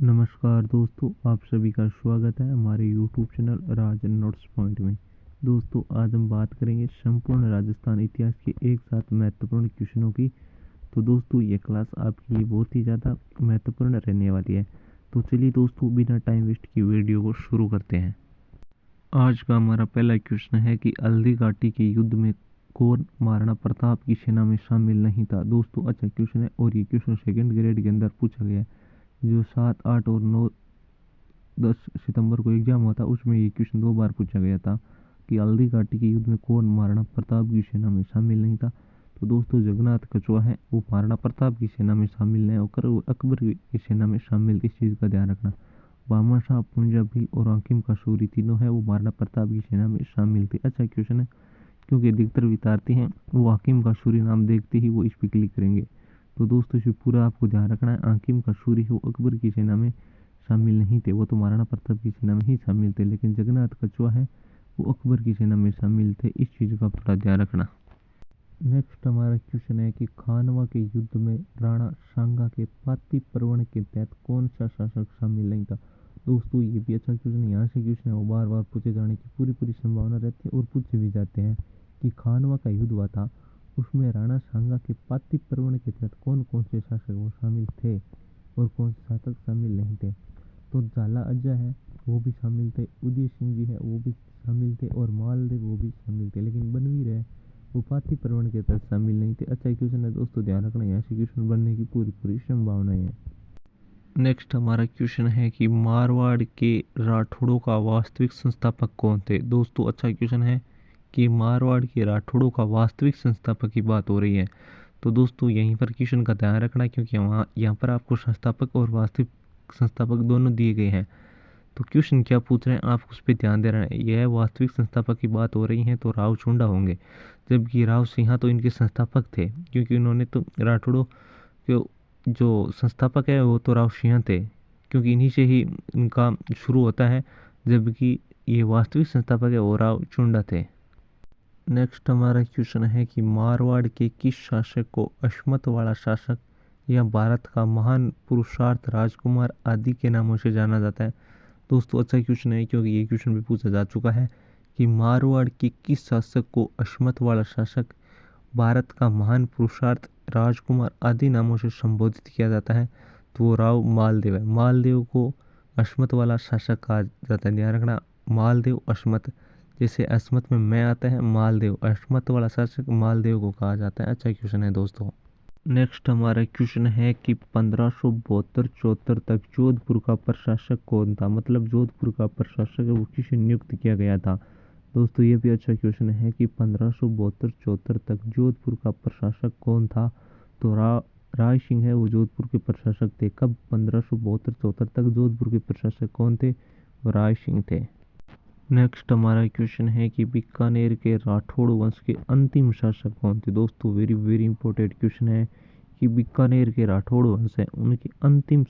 नमस्कार दोस्तों, आप सभी का स्वागत है हमारे YouTube चैनल राज नोट्स पॉइंट में। दोस्तों, आज हम बात करेंगे संपूर्ण राजस्थान इतिहास के एक साथ महत्वपूर्ण क्वेश्चनों की। तो दोस्तों, ये क्लास आपके लिए बहुत ही ज़्यादा महत्वपूर्ण रहने वाली है। तो चलिए दोस्तों, बिना टाइम वेस्ट की वीडियो को शुरू करते हैं। आज का हमारा पहला क्वेश्चन है कि हल्दी घाटी के युद्ध में कौन महाराणा प्रताप की सेना में शामिल नहीं था। दोस्तों, अच्छा क्वेश्चन है और ये क्वेश्चन सेकेंड ग्रेड के अंदर पूछा गया है। जो 7, 8 और 9, 10 सितंबर को एग्जाम हुआ था, उसमें ये क्वेश्चन 2 बार पूछा गया था कि हल्दी घाटी के युद्ध में कौन महाराणा प्रताप की सेना में शामिल नहीं था। तो दोस्तों, जगन्नाथ कछुआ है वो महाराणा प्रताप की सेना में शामिल नहीं होकर वो अकबर की सेना में शामिल। इस चीज़ का ध्यान रखना। बामन शाह, पुंजा भील और हाकिम कासूरी तीनों है वो महाराणा प्रताप की सेना में शामिल थे। अच्छा क्वेश्चन है, क्योंकि अधिकतर विद्यार्थी हैं वो हाकिम कासूरी नाम देखते ही वो इस पर क्लिक करेंगे। तो दोस्तों, इसे पूरा आपको ध्यान रखना है। हाकिम कासूरी वो अकबर की सेना में शामिल नहीं थे, वो तो महाराणा प्रताप की सेना में ही शामिल थे। लेकिन जगन्नाथ कछुआ है वो अकबर की सेना में शामिल थे। इस चीज़ का थोड़ा ध्यान रखना। नेक्स्ट हमारा क्वेश्चन है कि खानवा के युद्ध में राणा सांगा के पाती प्रवण के तहत कौन सा शासक शामिल नहीं था। दोस्तों, ये भी अच्छा क्वेश्चन है। यहाँ से क्वेश्चन है वो बार बार पूछे जाने की पूरी संभावना रहती है और पूछे भी जाते हैं कि खानवा का युद्ध हुआ था, उसमें राणा सांगा के पाती प्रवण के तहत कौन कौन से शासक वो शामिल थे और कौन से शासक शामिल नहीं थे। तो झाला अज्जा है वो भी शामिल थे, उदय सिंह जी है वो भी शामिल थे और मालदेव वो भी शामिल थे। लेकिन बनवीर है वो पाती प्रवण के तहत शामिल नहीं थे। अच्छा क्वेश्चन है दोस्तों, ध्यान रखना, यहाँ से क्वेश्चन बनने की पूरी संभावनाएं है। नेक्स्ट हमारा क्वेश्चन है कि मारवाड़ के राठौड़ों का वास्तविक संस्थापक कौन थे। दोस्तों, अच्छा क्वेश्चन है कि मारवाड़ के राठौड़ों का वास्तविक संस्थापक की बात हो रही है। तो दोस्तों, यहीं पर क्वेश्चन का ध्यान रखना, क्योंकि यहाँ पर आपको संस्थापक और वास्तविक संस्थापक दोनों दिए गए हैं। तो क्वेश्चन क्या पूछ रहे हैं आप उस पर ध्यान दे रहे हैं। यह वास्तविक संस्थापक की बात हो रही है तो राव चुंडा होंगे, जबकि राव सिंहा तो इनके संस्थापक थे, क्योंकि उन्होंने तो राठौड़ों के जो संस्थापक है वो तो राव सिंह थे, क्योंकि इन्हीं से ही इनका शुरू होता है। जबकि ये वास्तविक संस्थापक है वो राव चुंडा थे। नेक्स्ट हमारा क्वेश्चन है कि मारवाड़ के किस शासक को अश्मत वाला शासक या भारत का महान पुरुषार्थ राजकुमार आदि के नामों से जाना जाता है। दोस्तों, अच्छा क्वेश्चन है, क्योंकि ये क्वेश्चन भी पूछा जा चुका है कि मारवाड़ के किस शासक को अश्मत वाला शासक, भारत का महान पुरुषार्थ राजकुमार आदि नामों से संबोधित किया जाता है। तो वो राव मालदेव है। मालदेव को अश्मत वाला शासक कहा जाता है। ध्यान रखना, मालदेव अश्मत, जैसे अस्मत में मैं आता है मालदेव, अश्मत वाला शासक मालदेव को कहा जाता है। अच्छा क्वेश्चन है दोस्तों। नेक्स्ट हमारा क्वेश्चन है कि 1572-74 तक जोधपुर का प्रशासक कौन था। मतलब जोधपुर का प्रशासक है वो किसे नियुक्त किया गया था। दोस्तों, ये भी अच्छा क्वेश्चन है कि 1572-74 तक जोधपुर का प्रशासक कौन था। तो राय सिंह है वो जोधपुर के प्रशासक थे। कब? 1572-74 तक जोधपुर के प्रशासक कौन थे? वो राय सिंह थे। नेक्स्ट हमारा क्वेश्चन है कि बीकानेर के राठौड़ वंश के अंतिम शासक कौन थे। दोस्तों, वेरी इंपॉर्टेंट क्वेश्चन है कि बीकानेर के राठौड़ वंश है उनके अंतिम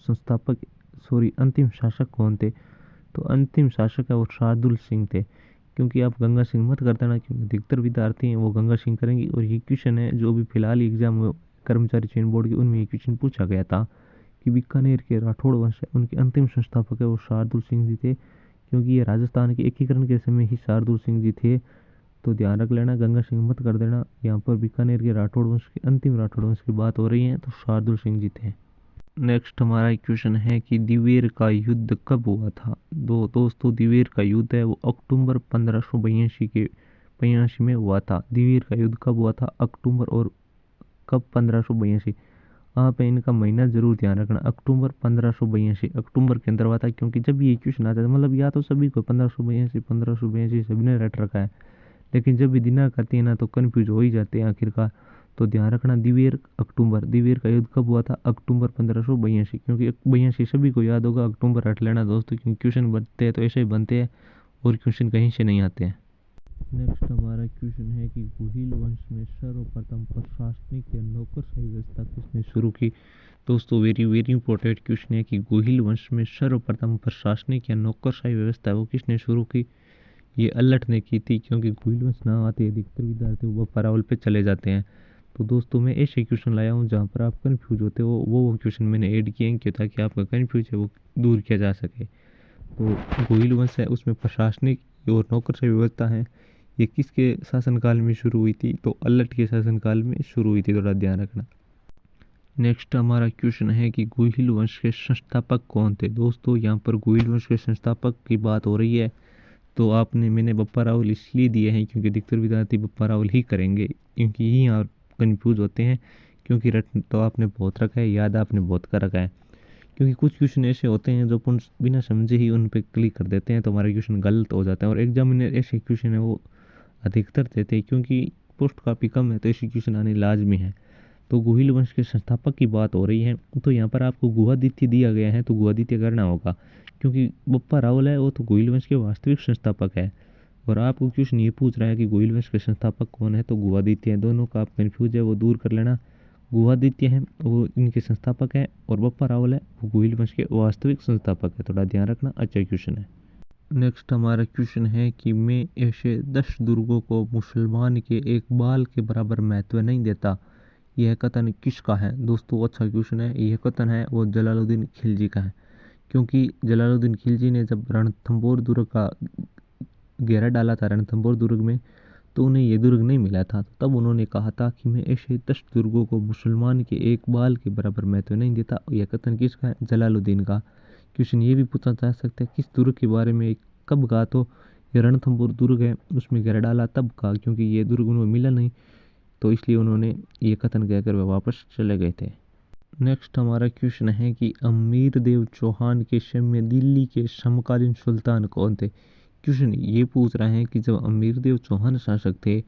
शासक कौन थे। तो अंतिम शासक है वो शार्दुल सिंह थे। क्योंकि आप गंगा सिंह मत कर देना, क्योंकि अधिकतर विद्यार्थी हैं वो गंगा सिंह करेंगे। और ये क्वेश्चन है जो भी फिलहाल एग्जाम हुए कर्मचारी चयन बोर्ड के, उनमें ये क्वेश्चन पूछा गया था कि बीकानेर के राठौड़ वंश है उनके अंतिम संस्थापक है वो शार्दुल सिंह जी थे। क्योंकि ये राजस्थान के एकीकरण के समय ही शार्दुल सिंह जी थे। तो ध्यान रख लेना, गंगा सिंह मत कर देना। यहाँ पर बीकानेर के राठौड़ वंश के अंतिम राठौड़ वंश की बात हो रही है तो शार्दुल सिंह जी थे। नेक्स्ट हमारा क्वेश्चन है कि दिवेर का युद्ध कब हुआ था। दोस्तों, दिवेर का युद्ध है वो अक्टूबर 1582 में हुआ था। दिवेर का युद्ध कब हुआ था? अक्टूबर। और कब? 1582। आप इनका महीना जरूर ध्यान रखना। अक्टूबर 1582 अक्टूबर के अंदर हुआ था। क्योंकि जब ये क्वेश्चन आता है, मतलब या तो सभी को 1582 सभी ने रट रखा है, लेकिन जब भी दिनांक आती है ना तो कन्फ्यूज हो ही जाते हैं आखिरकार। तो ध्यान रखना, दिवेर अक्टूबर। दिवेर का युद्ध कब हुआ था? अक्टूबर 1582। क्योंकि 82 सभी को याद होगा, अक्टूबर रट लेना दोस्तों, क्योंकि क्वेश्चन बनते हैं तो ऐसे ही बनते हैं और क्वेश्चन कहीं से नहीं आते हैं। नेक्स्ट हमारा क्वेश्चन है कि गुहिल वंश में सर्वप्रथम प्रशासनिक या नौकरशाही व्यवस्था किसने शुरू की। दोस्तों, वेरी इंपॉर्टेंट क्वेश्चन है कि गुहिल वंश में सर्वप्रथम प्रशासनिक या नौकरशाही व्यवस्था वो किसने शुरू की। ये अल्लट ने की थी। क्योंकि गुहिल वंश नाम आते ही अधिकतर विद्यार्थी वो परावल पे चले जाते हैं। तो दोस्तों मैं ऐसे क्वेश्चन लाया हूँ जहाँ पर आप कन्फ्यूज होते हो, वो क्वेश्चन मैंने ऐड किए हैं क्यों, ताकि आपका कन्फ्यूज है वो दूर किया जा सके। तो गोहिल वंश है, उसमें प्रशासनिक और नौकरशाही व्यवस्था है। ये किसके शासनकाल में शुरू हुई थी? तो अल्लट के शासनकाल में शुरू हुई थी, थोड़ा ध्यान रखना। नेक्स्ट हमारा क्वेश्चन है कि गोहिल वंश के संस्थापक कौन थे? दोस्तों यहाँ पर गोहिल वंश के संस्थापक की बात हो रही है, तो मैंने बप्पा रावल इसलिए दिए हैं क्योंकि अधिकतर विद्यार्थी बप्पा रावल ही करेंगे, क्योंकि यही आप कन्फ्यूज होते हैं, क्योंकि रट तो आपने बहुत रखा है, याद आपने बहुत कर रखा है। क्योंकि कुछ क्वेश्चन ऐसे होते हैं जो अपन बिना समझे ही उन पर क्लिक कर देते हैं, तो हमारा क्वेश्चन गलत हो जाता है। और एग्जामिनर ऐसे क्वेश्चन है वो अधिकतर देते हैं, क्योंकि पोस्ट काफ़ी कम है तो ऐसे क्वेश्चन आने लाजमी है। तो गोहिल वंश के संस्थापक की बात हो रही है, तो यहाँ पर आपको गुहादित्य दिया गया है, तो गुहादित्य करना होगा, क्योंकि बप्पा रावल है वो तो गोहिल वंश के वास्तविक संस्थापक है। और आपको क्वेश्चन ये पूछ रहा है कि गोहिल वंश के संस्थापक कौन है, तो गुहादित्य है। दोनों का आप कन्फ्यूज है वो दूर कर लेना। गुहादित्य है वो इनके संस्थापक है, और बप्पा रावल है वो गोहिल वंश के वास्तविक संस्थापक है, थोड़ा ध्यान रखना, अच्छा क्वेश्चन है। नेक्स्ट हमारा क्वेश्चन है कि मैं ऐसे 10 दुर्गों को मुसलमान के एक बाल के बराबर महत्व नहीं देता, यह कथन किसका है? दोस्तों अच्छा क्वेश्चन है। यह कथन है वो जलालुद्दीन खिलजी का है, क्योंकि जलालुद्दीन खिलजी ने जब रणथंबोर दुर्ग का घेरा डाला था रणथंबोर दुर्ग में, तो उन्हें ये दुर्ग नहीं मिला था। तब उन्होंने कहा था कि मैं ऐसे 10 दुर्गों को मुसलमान के एक बाल के बराबर महत्व नहीं देता। यह कथन किसका है? जलालुद्दीन का। क्वेश्चन ये भी पूछा जा सकता है किस दुर्ग के बारे में कब कहा, तो ये रणथंबोर दुर्ग है उसमें घेरा डाला तब कहा, क्योंकि ये दुर्ग उन्हें मिला नहीं, तो इसलिए उन्होंने ये कथन कहकर वह वापस चले गए थे। नेक्स्ट हमारा क्वेश्चन है कि अमीर देव चौहान के समय में दिल्ली के समकालीन सुल्तान कौन थे? क्वेश्चन ये पूछ रहे हैं कि जब अमीर देव चौहान शासक थे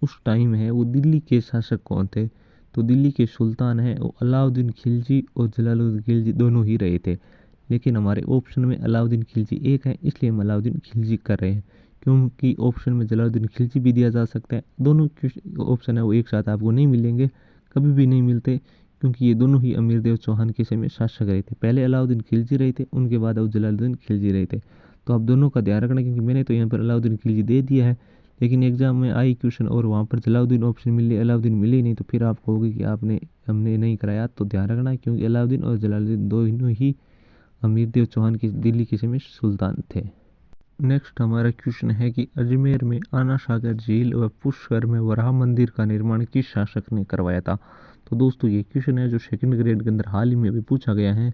उस टाइम है वो दिल्ली के शासक कौन थे? तो दिल्ली के सुल्तान हैं वो अलाउद्दीन खिलजी और जलालुद्दीन खिलजी दोनों ही रहे थे, लेकिन हमारे ऑप्शन में अलाउद्दीन खिलजी एक है, इसलिए हम अलाउद्दीन खिलजी कर रहे हैं, क्योंकि ऑप्शन में जलालुद्दीन खिलजी भी दिया जा सकता है। दोनों ऑप्शन है वो एक साथ आपको नहीं मिलेंगे, कभी भी नहीं मिलते, क्योंकि ये दोनों ही अमीर देव चौहान के समय शासक रहे थे। पहले अलाउद्दीन खिलजी रहे थे, उनके बाद अब जलालुद्दीन खिलजी रहे थे। तो आप दोनों का ध्यान रखना, क्योंकि मैंने तो यहाँ पर अलाउद्दीन खिलजी दे दिया है, लेकिन एग्जाम में आई क्वेश्चन और वहाँ पर जलालुद्दीन ऑप्शन मिले, अलाउद्दीन मिले ही नहीं, तो फिर आप कहोगे कि हमने नहीं कराया। तो ध्यान रखना, क्योंकि अलाउद्दीन और जलालुद्दीन दोनों ही अमीर देव चौहान की दिल्ली के समय सुल्तान थे। नेक्स्ट हमारा क्वेश्चन है कि अजमेर में आना सागर झील व पुष्कर में वराह मंदिर का निर्माण किस शासक ने करवाया था? तो दोस्तों ये क्वेश्चन है जो सेकंड ग्रेड के अंदर हाल ही में भी पूछा गया है,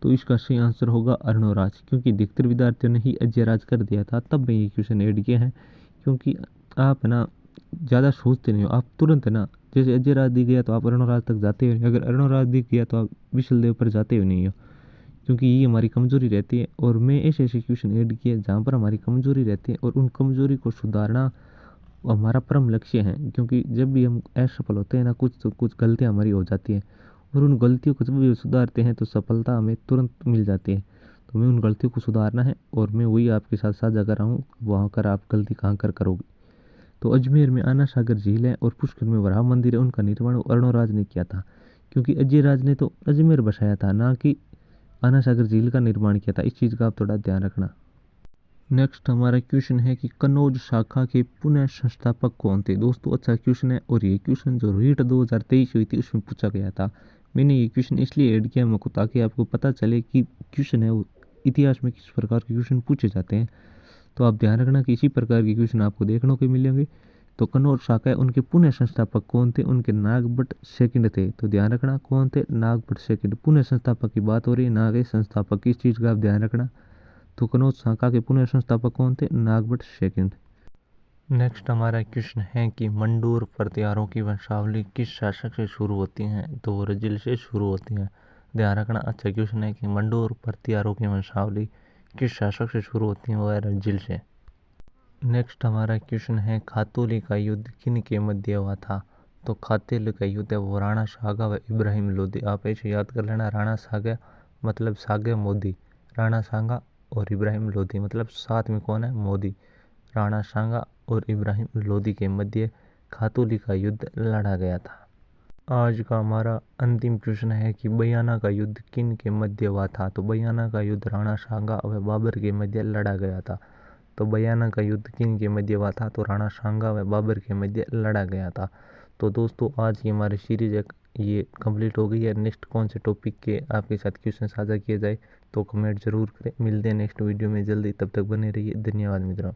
तो इसका सही आंसर होगा अर्णोराज, क्योंकि अधिकतर विद्यार्थियों ने ही अजय राज कर दिया था, तब मैं ये क्वेश्चन ऐड किया है। क्योंकि आप ना ज़्यादा सोचते नहीं हो, आप तुरंत ना, जैसे अजय राज दिख गया तो आप अर्णोराज तक जाते हो नहीं, अगर अर्णोराज दिख गया तो आप विशल देव पर जाते हो नहीं हो, क्योंकि ये हमारी कमज़ोरी रहती है। और मैं ऐसे ऐसे क्वेश्चन ऐड किए जहाँ पर हमारी कमज़ोरी रहती है, और उन कमज़ोरी को सुधारना हमारा परम लक्ष्य है। क्योंकि जब भी हम असफल होते हैं ना, कुछ तो कुछ गलतियाँ हमारी हो जाती हैं, और उन गलतियों को जब भी सुधारते हैं तो सफलता हमें तुरंत मिल जाती है। तो मैं उन गलतियों को सुधारना है, और मैं वही आपके साथ साझा कर रहा हूँ, वहाँ कर आप गलती कहाँ कर करोगे। तो अजमेर में आना सागर झील है और पुष्कर में वराह मंदिर है, उनका निर्माण अर्णोराज ने किया था, क्योंकि अजय राज ने तो अजमेर बसाया था, ना कि आना सागर झील का निर्माण किया था। इस चीज़ का आप थोड़ा ध्यान रखना। नेक्स्ट हमारा क्वेश्चन है कि कन्नौज शाखा के पुनः संस्थापक कौन थे? दोस्तों अच्छा क्वेश्चन है, और ये क्वेश्चन जो रीट 2023 हुई थी उसमें पूछा गया था। मैंने ये क्वेश्चन इसलिए ऐड किया मुझको, ताकि आपको पता चले कि क्वेश्चन है वो इतिहास में किस प्रकार के क्वेश्चन पूछे जाते हैं। तो आप ध्यान रखना कि इसी प्रकार के क्वेश्चन आपको देखने को मिलेंगे। तो कन्नौज शाखा है उनके पुनः संस्थापक कौन थे? उनके नागभट्ट सेकंड थे। तो ध्यान रखना कौन थे? नागभट्ट सेकंड। पुनः संस्थापक की बात हो रही है, ना कि संस्थापक, किस चीज़ का आप ध्यान रखना। तो कन्नौज शाखा के पुनः संस्थापक कौन थे? नागभट्ट सेकंड। नेक्स्ट हमारा क्वेश्चन है कि मंडोर प्रतिहारों की वंशावली किस शासक से शुरू होती है? तो रजिल से शुरू होती है। ध्यान रखना, अच्छा क्वेश्चन है कि मंडोर प्रतिहारों की वंशावली किस शासक से शुरू होती है? वो है रजिल से। नेक्स्ट हमारा क्वेश्चन है खातौली का युद्ध किन के मध्य हुआ था? तो खातौली का युद्ध है वो राणा सागा व इब्राहिम लोदी। आप ऐसे याद कर लेना, राणा सागा मतलब सागे मोदी, राणा सांगा और इब्राहिम लोदी मतलब साथ में कौन है? मोदी। राणा सांगा और इब्राहिम लोदी के मध्य खातौली का युद्ध लड़ा गया था। आज का हमारा अंतिम प्रश्न है कि बयाना का युद्ध किन के मध्य हुआ था? तो बयाना का युद्ध राणा सांगा व बाबर के मध्य लड़ा गया था। तो बयाना का युद्ध किन के मध्य हुआ था? तो राणा सांगा व बाबर के मध्य लड़ा गया था। तो दोस्तों आज की हमारी सीरीज ये कंप्लीट हो गई है। नेक्स्ट कौन से टॉपिक के आपके साथ क्वेश्चन साझा किए जाए तो कमेंट जरूर करें। मिलते हैं नेक्स्ट वीडियो में जल्दी, तब तक बने रहिए। धन्यवाद मित्रों।